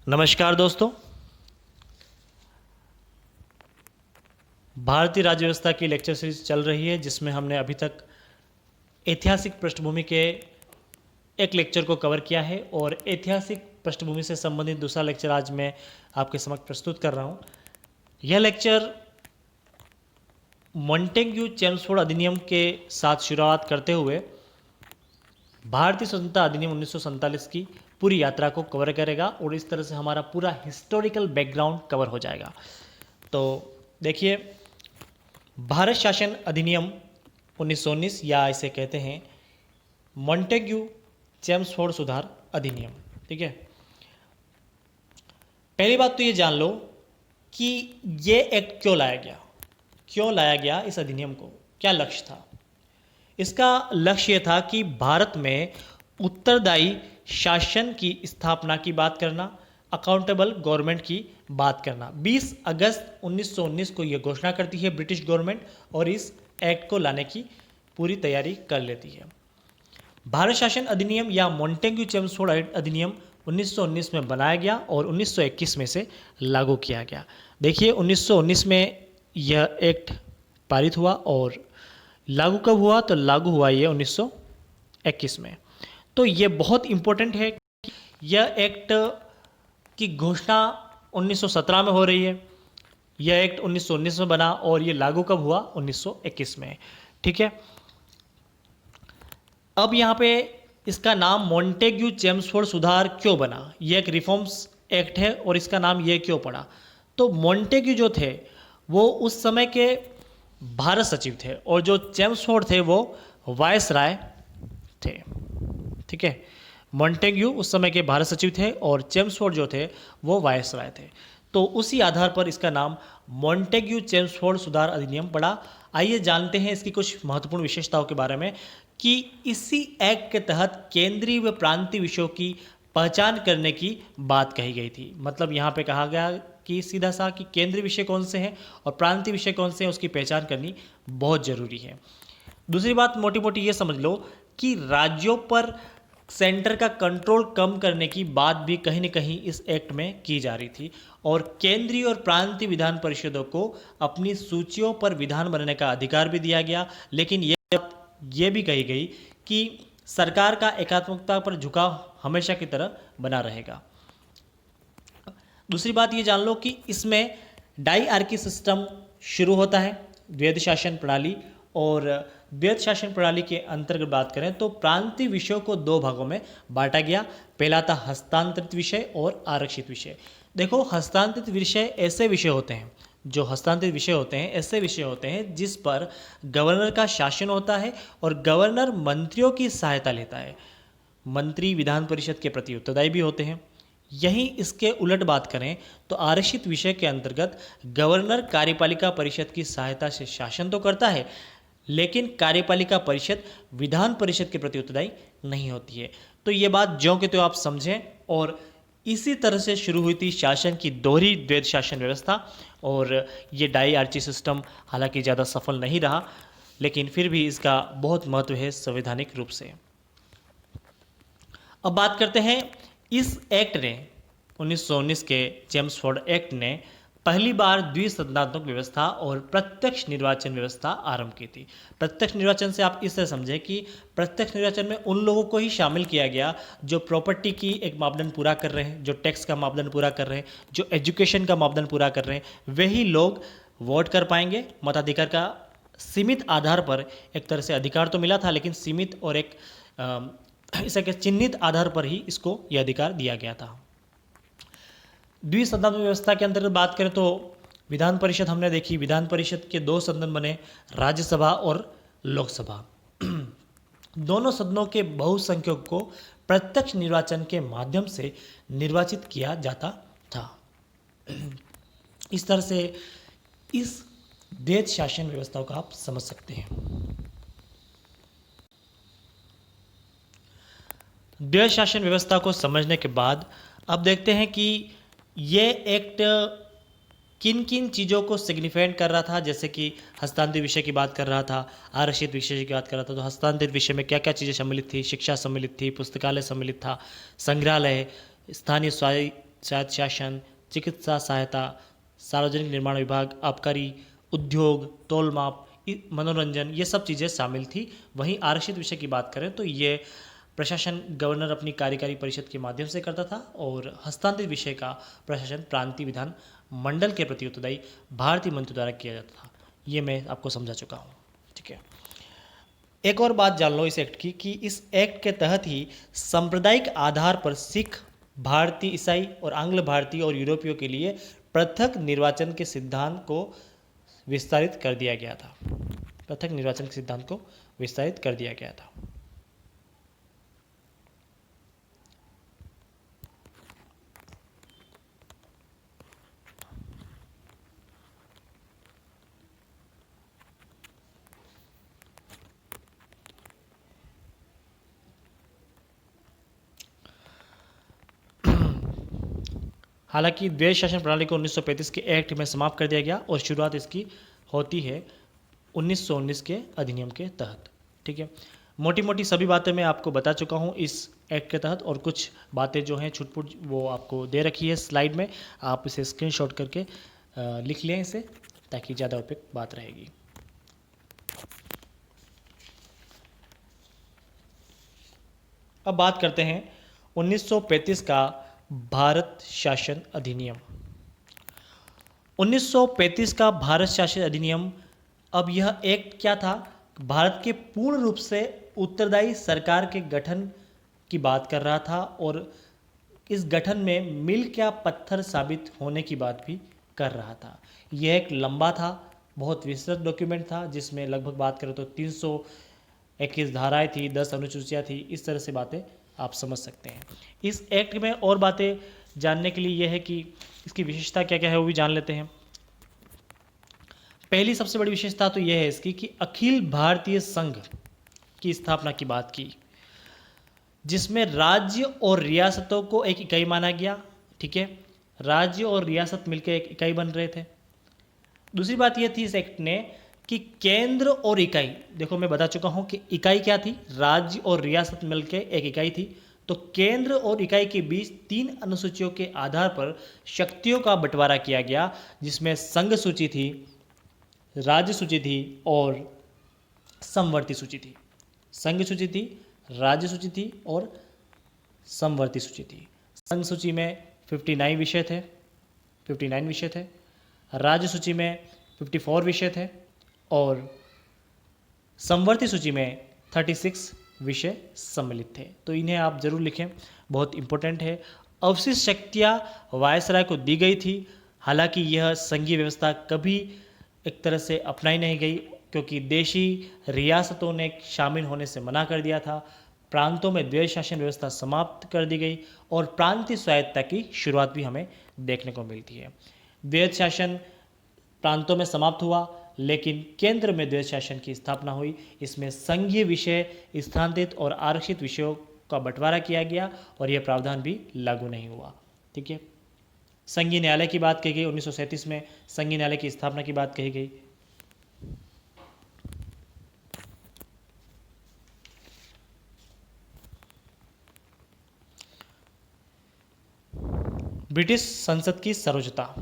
नमस्कार दोस्तों। भारतीय राज्य व्यवस्था की लेक्चर सीरीज चल रही है जिसमें हमने अभी तक ऐतिहासिक पृष्ठभूमि के एक लेक्चर को कवर किया है और ऐतिहासिक पृष्ठभूमि से संबंधित दूसरा लेक्चर आज मैं आपके समक्ष प्रस्तुत कर रहा हूं। यह लेक्चर मॉन्टेग्यू चेम्सफोर्ड अधिनियम के साथ शुरुआत करते हुए भारतीय स्वतंत्रता अधिनियम 1947 की पूरी यात्रा को कवर करेगा और इस तरह से हमारा पूरा हिस्टोरिकल बैकग्राउंड कवर हो जाएगा। तो देखिए, भारत शासन अधिनियम 1919 या इसे कहते हैं मॉन्टेग्यू चेम्सफोर्ड सुधार अधिनियम। ठीक है, पहली बात तो ये जान लो कि ये एक्ट क्यों लाया गया इस अधिनियम को, क्या लक्ष्य था। इसका लक्ष्य था कि भारत में उत्तरदायी शासन की स्थापना की बात करना, अकाउंटेबल गवर्नमेंट की बात करना। 20 अगस्त 1919 को यह घोषणा करती है ब्रिटिश गवर्नमेंट और इस एक्ट को लाने की पूरी तैयारी कर लेती है। भारत शासन अधिनियम या मॉन्टेग्यू चेम्सफोर्ड अधिनियम 1919 में बनाया गया और 1921 में से लागू किया गया। देखिए, 1919 में यह एक्ट पारित हुआ और लागू कब हुआ, तो लागू हुआ ये 1921 में। तो ये बहुत इम्पोर्टेंट है कि यह एक्ट की घोषणा 1917 में हो रही है। यह एक्ट 1919 में बना और ये लागू कब हुआ, 1921 में। ठीक है, अब यहाँ पे इसका नाम मॉन्टेग्यू चेम्सफोर्ड सुधार क्यों बना। यह एक रिफॉर्म्स एक्ट है और इसका नाम ये क्यों पड़ा। तो मॉन्टेग्यू जो थे वो उस समय के भारत सचिव थे और जो चेम्सफोर्ड थे वो वायसराय थे। ठीक है, मॉन्टेग्यू उस समय के भारत सचिव थे और चेम्सफोर्ड जो थे वो वायसराय थे। तो उसी आधार पर इसका नाम मॉन्टेग्यू चेम्सफोर्ड सुधार अधिनियम पड़ा। आइए जानते हैं इसकी कुछ महत्वपूर्ण विशेषताओं के बारे में कि इसी एक्ट के तहत केंद्रीय व प्रांतीय विषयों की पहचान करने की बात कही गई थी। मतलब यहाँ पे कहा गया कि सीधा सा कि केंद्रीय विषय कौन से हैं और प्रांतीय विषय कौन से हैं उसकी पहचान करनी बहुत ज़रूरी है। दूसरी बात मोटी मोटी ये समझ लो कि राज्यों पर सेंटर का कंट्रोल कम करने की बात भी कहीं न कहीं इस एक्ट में की जा रही थी और केंद्रीय और प्रांतीय विधान परिषदों को अपनी सूचियों पर विधान बनाने का अधिकार भी दिया गया। लेकिन ये भी कही गई कि सरकार का एकात्मकता पर झुकाव हमेशा की तरह बना रहेगा। दूसरी बात ये जान लो कि इसमें डायआर्की सिस्टम शुरू होता है, द्वैध शासन प्रणाली। और द्वैध शासन प्रणाली के अंतर्गत बात करें तो प्रांतीय विषयों को दो भागों में बांटा गया। पहला था हस्तांतरित विषय और आरक्षित विषय। देखो, हस्तांतरित विषय ऐसे विषय होते हैं, जो हस्तांतरित विषय होते हैं ऐसे विषय होते हैं जिस पर गवर्नर का शासन होता है और गवर्नर मंत्रियों की सहायता लेता है। मंत्री विधान परिषद के प्रति उत्तरदायी भी होते हैं। यहीं इसके उलट बात करें तो आरक्षित विषय के अंतर्गत गवर्नर कार्यपालिका परिषद की सहायता से शासन तो करता है, लेकिन कार्यपालिका परिषद विधान परिषद के प्रति उत्तरदायी नहीं होती है। तो ये बात ज्यों के त्यों आप समझें। और इसी तरह से शुरू हुई थी शासन की दोहरी द्वैध शासन व्यवस्था और ये डायआर्ची सिस्टम हालांकि ज़्यादा सफल नहीं रहा, लेकिन फिर भी इसका बहुत महत्व है संवैधानिक रूप से। अब बात करते हैं, इस एक्ट ने 1919 के चेम्सफोर्ड एक्ट ने पहली बार द्विसदनात्मक व्यवस्था और प्रत्यक्ष निर्वाचन व्यवस्था आरंभ की थी। प्रत्यक्ष निर्वाचन से आप इस तरह समझें कि प्रत्यक्ष निर्वाचन में उन लोगों को ही शामिल किया गया जो प्रॉपर्टी की एक मापदंड पूरा कर रहे हैं, जो टैक्स का मापदंड पूरा कर रहे हैं, जो एजुकेशन का मापदंड पूरा कर रहे हैं, वही लोग वोट कर पाएंगे। मताधिकार का सीमित आधार पर एक तरह से अधिकार तो मिला था, लेकिन सीमित और एक इसे के चिन्हित आधार पर ही इसको यह अधिकार दिया गया था। द्विसदनात्मक व्यवस्था के अंतर्गत बात करें तो विधान परिषद हमने देखी। विधान परिषद के दो सदन बने, राज्यसभा और लोकसभा। दोनों सदनों के बहुसंख्यक को प्रत्यक्ष निर्वाचन के माध्यम से निर्वाचित किया जाता था। इस तरह से इस द्वैध शासन व्यवस्था को आप समझ सकते हैं। द्वैध शासन व्यवस्था को समझने के बाद अब देखते हैं कि ये एक्ट किन किन चीज़ों को सिग्निफाइड कर रहा था। जैसे कि हस्तांतरित विषय की बात कर रहा था, आरक्षित विषय की बात कर रहा था। तो हस्तांतरित विषय में क्या क्या चीज़ें सम्मिलित थी, शिक्षा सम्मिलित थी, पुस्तकालय सम्मिलित था, संग्रहालय, स्थानीय स्वायत्त शासन, चिकित्सा सहायता, सार्वजनिक निर्माण विभाग, आबकारी, उद्योग, तोल माप, मनोरंजन, ये सब चीज़ें शामिल थी। वहीं आरक्षित विषय की बात करें तो ये प्रशासन गवर्नर अपनी कार्यकारी परिषद के माध्यम से करता था और हस्तांतरित विषय का प्रशासन प्रांतीय विधान मंडल के प्रति उत्तरदायी भारतीय मंत्री द्वारा किया जाता था। ये मैं आपको समझा चुका हूँ, ठीक है। एक और बात जान लो इस एक्ट की कि इस एक्ट के तहत ही सांप्रदायिक आधार पर सिख, भारतीय ईसाई और आंग्ल भारतीय और यूरोपियों के लिए पृथक निर्वाचन के सिद्धांत को विस्तारित कर दिया गया था। पृथक निर्वाचन के सिद्धांत को विस्तारित कर दिया गया था। हालांकि द्वैध शासन प्रणाली को 1935 के एक्ट में समाप्त कर दिया गया और शुरुआत इसकी होती है 1919 के अधिनियम के तहत, ठीक है। मोटी मोटी सभी बातें मैं आपको बता चुका हूँ इस एक्ट के तहत, और कुछ बातें जो हैं छुटपुट वो आपको दे रखी है स्लाइड में, आप इसे स्क्रीनशॉट करके लिख लें इसे, ताकि ज़्यादा उपयुक्त बात रहेगी। अब बात करते हैं 1935 का भारत शासन अधिनियम। 1935 का भारत शासन अधिनियम, अब यह एक्ट क्या था? भारत के पूर्ण रूप से उत्तरदायी सरकार के गठन की बात कर रहा था और इस गठन में मील क्या पत्थर साबित होने की बात भी कर रहा था। यह एक लंबा था, बहुत विस्तृत डॉक्यूमेंट था, जिसमें लगभग बात करें तो 321 धाराएं थी, 10 अनुसूचियाँ थी, इस तरह से बातें आप समझ सकते हैं। इस एक्ट में और बातें जानने के लिए यह है कि इसकी विशेषता क्या क्या है वो भी जान लेते हैं। पहली सबसे बड़ी विशेषता तो यह है इसकी कि अखिल भारतीय संघ की स्थापना की बात की, जिसमें राज्य और रियासतों को एक इकाई माना गया, ठीक है। राज्य और रियासत मिलकर एक इकाई बन रहे थे। दूसरी बात यह थी इस एक्ट ने कि केंद्र और इकाई, देखो मैं बता चुका हूं कि इकाई क्या थी, राज्य और रियासत मिलकर एक इकाई थी, तो केंद्र और इकाई के बीच 3 अनुसूचियों के आधार पर शक्तियों का बंटवारा किया गया, जिसमें संघ सूची थी, राज्य सूची थी और समवर्ती सूची थी। संघ सूची थी, राज्य सूची थी और समवर्ती सूची थी। संघ सूची में 59 विषय थे, राज्य सूची में 54 विषय थे और समवर्ती सूची में 36 विषय सम्मिलित थे। तो इन्हें आप जरूर लिखें, बहुत इंपॉर्टेंट है। अवशिष्ट शक्तियाँ वायसराय को दी गई थी, हालांकि यह संघीय व्यवस्था कभी एक तरह से अपनाई नहीं गई, क्योंकि देशी रियासतों ने शामिल होने से मना कर दिया था। प्रांतों में द्वैध शासन व्यवस्था समाप्त कर दी गई और प्रांतीय स्वायत्तता की शुरुआत भी हमें देखने को मिलती है। द्वैध शासन प्रांतों में समाप्त हुआ, लेकिन केंद्र में द्वैध शासन की स्थापना हुई। इसमें संघीय विषय स्थानांतरित और आरक्षित विषयों का बंटवारा किया गया और यह प्रावधान भी लागू नहीं हुआ, ठीक है। संघीय न्यायालय की बात कही गई, 1937 में संघीय न्यायालय की स्थापना की बात कही गई। ब्रिटिश संसद की सर्वोच्चता,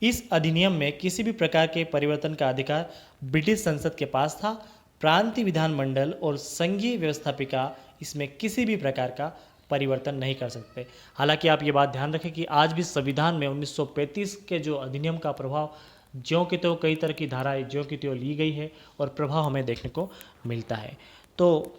इस अधिनियम में किसी भी प्रकार के परिवर्तन का अधिकार ब्रिटिश संसद के पास था। प्रांतीय विधानमंडल और संघीय व्यवस्थापिका इसमें किसी भी प्रकार का परिवर्तन नहीं कर सकते। हालांकि आप ये बात ध्यान रखें कि आज भी संविधान में 1935 के जो अधिनियम का प्रभाव ज्यों की त्यों, कई तरह की धाराएं ज्यों की त्यों ली गई है और प्रभाव हमें देखने को मिलता है। तो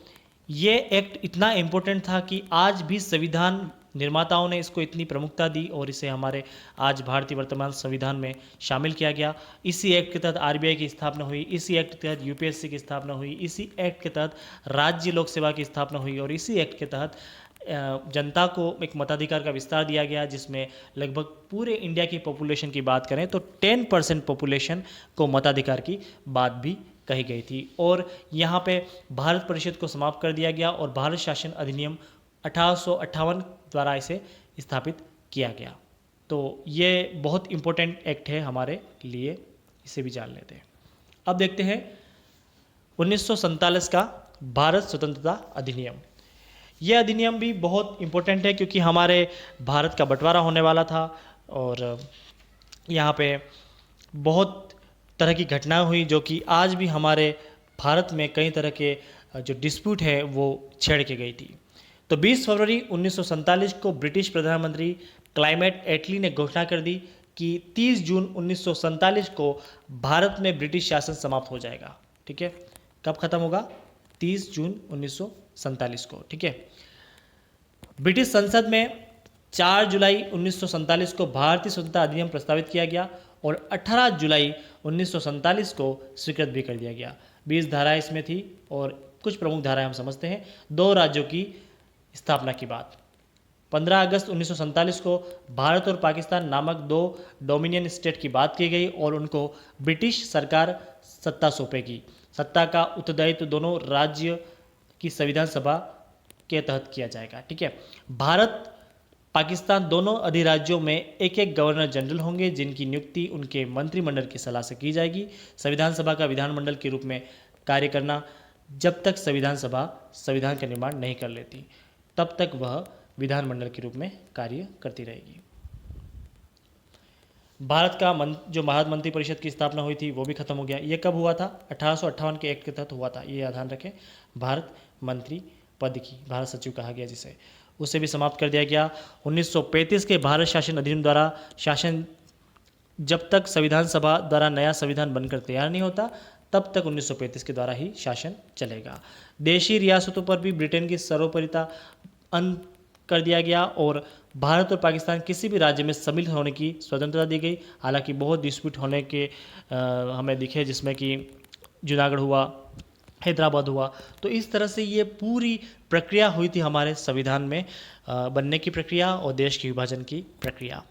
ये एक्ट इतना इम्पोर्टेंट था कि आज भी संविधान निर्माताओं ने इसको इतनी प्रमुखता दी और इसे हमारे आज भारतीय वर्तमान संविधान में शामिल किया गया। इसी एक्ट के तहत आरबीआई की स्थापना हुई, इसी एक्ट के तहत यूपीएससी की स्थापना हुई, इसी एक्ट के तहत राज्य लोक सेवा की स्थापना हुई और इसी एक्ट के तहत जनता को एक मताधिकार का विस्तार दिया गया, जिसमें लगभग पूरे इंडिया की पॉपुलेशन की बात करें तो 10% पॉपुलेशन को मताधिकार की बात भी कही गई थी। और यहाँ पे भारत परिषद को समाप्त कर दिया गया और भारत शासन अधिनियम 1858 द्वारा इसे स्थापित किया गया। तो ये बहुत इम्पोर्टेंट एक्ट है हमारे लिए, इसे भी जान लेते हैं। अब देखते हैं 1947 का भारत स्वतंत्रता अधिनियम। ये अधिनियम भी बहुत इम्पोर्टेंट है क्योंकि हमारे भारत का बंटवारा होने वाला था और यहाँ पे बहुत तरह की घटनाएं हुई जो कि आज भी हमारे भारत में कई तरह के जो डिस्प्यूट है वो छेड़ के गई थी। तो 20 फरवरी 1947 को ब्रिटिश प्रधानमंत्री क्लाइमेट एटली ने घोषणा कर दी कि 30 जून 1947 को भारत में ब्रिटिश शासन समाप्त हो जाएगा। ठीक है, कब खत्म होगा? 30 जून 1947 को। ठीक है, ब्रिटिश संसद में 4 जुलाई 1947 को भारतीय स्वतंत्रता अधिनियम प्रस्तावित किया गया और 18 जुलाई 1947 को स्वीकृत भी कर दिया गया। 20 धाराएं इसमें थी और कुछ प्रमुख धाराएं हम समझते हैं। 2 राज्यों की स्थापना की बात। 15 अगस्त 1947 को भारत और पाकिस्तान नामक 2 डोमिनियन स्टेट की बात की गई और उनको ब्रिटिश सरकार सत्ता सौंपेगी। सत्ता का उत्तरदायित्व दोनों राज्य की संविधान सभा के तहत किया जाएगा। ठीक है, भारत पाकिस्तान दोनों अधिराज्यों में एक एक गवर्नर जनरल होंगे जिनकी नियुक्ति उनके मंत्रिमंडल की सलाह से की जाएगी। संविधान सभा का विधानमंडल के रूप में कार्य करना, जब तक संविधान सभा संविधान का निर्माण नहीं कर लेती तब तक वह विधानमंडल के रूप में कार्य करती रहेगी। भारत का जो भारत मंत्री परिषद की स्थापना हुई थी वो भी खत्म हो गया। ये कब हुआ था? 1858 के एक्ट के तहत हुआ था, ये ध्यान रखें। भारत मंत्री पद की, भारत सचिव कहा गया जिसे, उसे भी समाप्त कर दिया गया। 1935 के भारत शासन अधिनियम द्वारा शासन, जब तक संविधान सभा द्वारा नया संविधान बनकर तैयार नहीं होता तब तक 1935 के द्वारा ही शासन चलेगा। देशी रियासतों पर भी ब्रिटेन की सर्वोपरिता अंत कर दिया गया और भारत और पाकिस्तान किसी भी राज्य में सम्मिलित होने की स्वतंत्रता दी गई। हालांकि बहुत डिस्प्यूट होने के हमें दिखे, जिसमें कि जूनागढ़ हुआ, हैदराबाद हुआ। तो इस तरह से ये पूरी प्रक्रिया हुई थी हमारे संविधान में बनने की प्रक्रिया और देश के विभाजन की प्रक्रिया।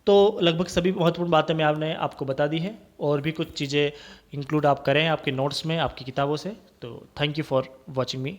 तो लगभग सभी महत्वपूर्ण बातें मैंने आपको बता दी है और भी कुछ चीज़ें इंक्लूड आप करें आपके नोट्स में, आपकी किताबों से। तो thank you for watching me.